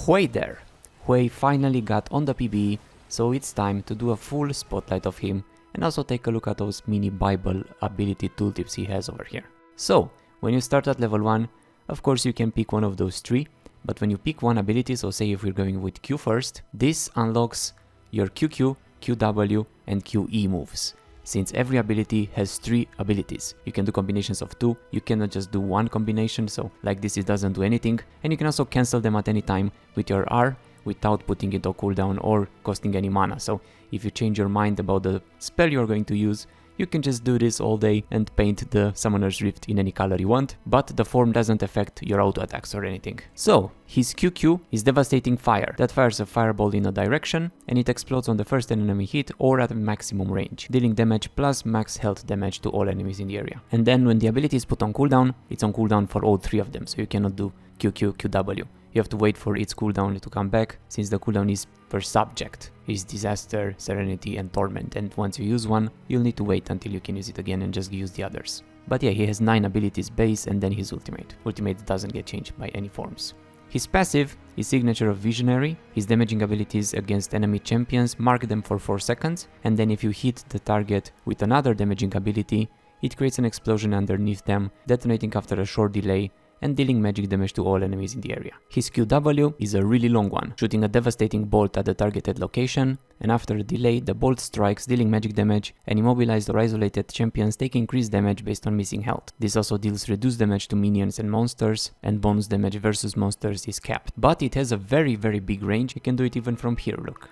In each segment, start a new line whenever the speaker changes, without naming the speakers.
HWEI there. HWEI finally got on the PBE, so it's time to do a full spotlight of him and also take a look at those mini Bible ability tooltips he has over here. So, when you start at level 1, of course you can pick one of those 3, but when you pick one ability, so say if we're going with Q first, this unlocks your QQ, QW and QE moves. Since every ability has 3 abilities, you can do combinations of 2, you cannot just do one combination, so like this it doesn't do anything, and you can also cancel them at any time with your R without putting it on cooldown or costing any mana. So if you change your mind about the spell you're going to use, you can just do this all day and paint the Summoner's Rift in any color you want, but the form doesn't affect your auto attacks or anything. So, his QQ is Devastating Fire. That fires a fireball in a direction, and it explodes on the first enemy hit or at maximum range, dealing damage plus max health damage to all enemies in the area. And then when the ability is put on cooldown, it's on cooldown for all 3 of them, so you cannot do QQ, QW. You have to wait for its cooldown to come back, since the cooldown is per subject. Is Disaster, Serenity and Torment, and once you use one, you'll need to wait until you can use it again and just use the others. But yeah, he has 9 abilities base and then his ultimate. Ultimate doesn't get changed by any forms. His passive is Signature of Visionary. His damaging abilities against enemy champions mark them for 4 seconds, and then if you hit the target with another damaging ability, it creates an explosion underneath them, detonating after a short delay and dealing magic damage to all enemies in the area. His QW is a really long one, shooting a devastating bolt at the targeted location, and after a delay the bolt strikes, dealing magic damage, and immobilized or isolated champions take increased damage based on missing health. This also deals reduced damage to minions and monsters, and bonus damage versus monsters is capped. But it has a very big range, you can do it even from here, look.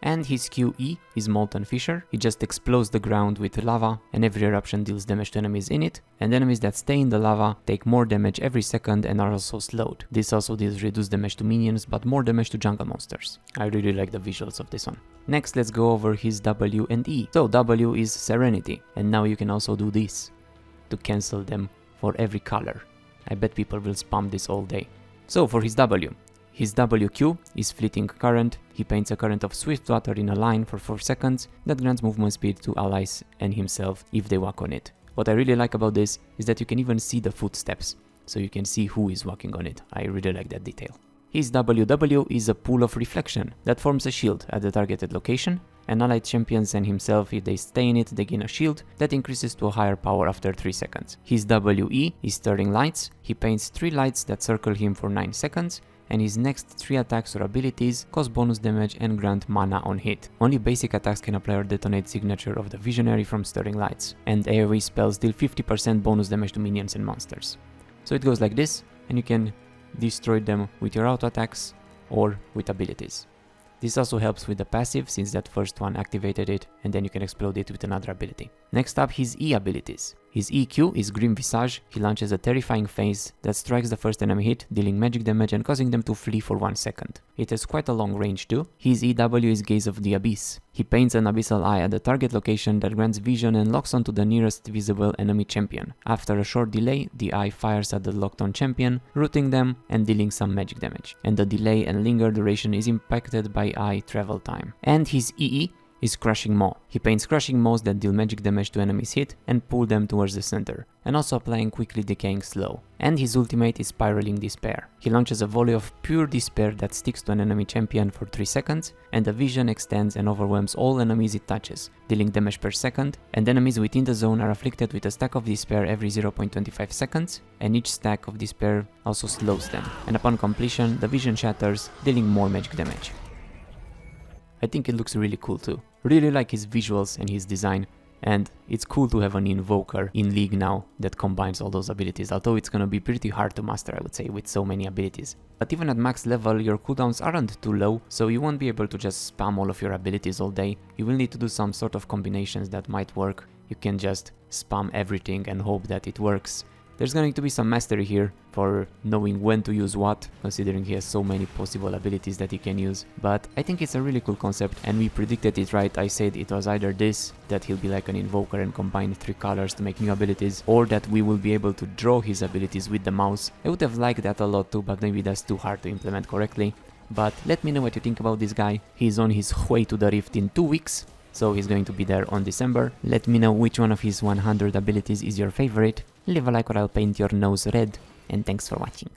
And his QE is Molten Fissure. It just explodes the ground with lava, and every eruption deals damage to enemies in it, and enemies that stay in the lava take more damage every second and are also slowed. This also deals reduced damage to minions, but more damage to jungle monsters. I really like the visuals of this one. Next, let's go over his W and E. So W is Serenity, and now you can also do this to cancel them for every color. I bet people will spam this all day. So for his W. His WQ is Fleeting Current. He paints a current of swift water in a line for 4 seconds that grants movement speed to allies and himself if they walk on it. What I really like about this is that you can even see the footsteps, so you can see who is walking on it. I really like that detail. His WW is a Pool of Reflection that forms a shield at the targeted location, and allied champions and himself, if they stay in it, they gain a shield that increases to a higher power after 3 seconds. His WE is Stirring Lights. He paints 3 lights that circle him for 9 seconds, and his next 3 attacks or abilities cause bonus damage and grant mana on hit. Only basic attacks can apply or detonate Signature of the Visionary from Stirring Lights, and AoE spells deal 50% bonus damage to minions and monsters. So it goes like this, and you can destroy them with your auto attacks or with abilities. This also helps with the passive, since that first one activated it, and then you can explode it with another ability. Next up, his E abilities. His EQ is Grim Visage. He launches a terrifying phase that strikes the first enemy hit, dealing magic damage and causing them to flee for 1 second. It has quite a long range too. His EW is Gaze of the Abyss. He paints an abyssal eye at the target location that grants vision and locks onto the nearest visible enemy champion. After a short delay, the eye fires at the locked on champion, rooting them and dealing some magic damage. And the delay and linger duration is impacted by eye travel time. And his EE is Crushing Maw. He paints crushing maws that deal magic damage to enemies hit and pull them towards the center, and also applying quickly decaying slow. And his ultimate is Spiraling Despair. He launches a volley of pure despair that sticks to an enemy champion for 3 seconds, and the vision extends and overwhelms all enemies it touches, dealing damage per second, and enemies within the zone are afflicted with a stack of despair every 0.25 seconds, and each stack of despair also slows them, and upon completion the vision shatters, dealing more magic damage. I think it looks really cool too. Really like his visuals and his design, and it's cool to have an invoker in League now that combines all those abilities, although it's gonna be pretty hard to master, I would say, with so many abilities. But even at max level, your cooldowns aren't too low, so you won't be able to just spam all of your abilities all day. You will need to do some sort of combinations that might work. You can just spam everything and hope that it works. There's going to be some mastery here for knowing when to use what, considering he has so many possible abilities that he can use. But I think it's a really cool concept, and we predicted it right. I said it was either this, that he'll be like an invoker and combine 3 colors to make new abilities, or that we will be able to draw his abilities with the mouse. I would have liked that a lot too, but maybe that's too hard to implement correctly. But let me know what you think about this guy. He's on his way to the Rift in 2 weeks. So he's going to be there on December. Let me know which one of his 100 abilities is your favorite. Leave a like or I'll paint your nose red. And thanks for watching.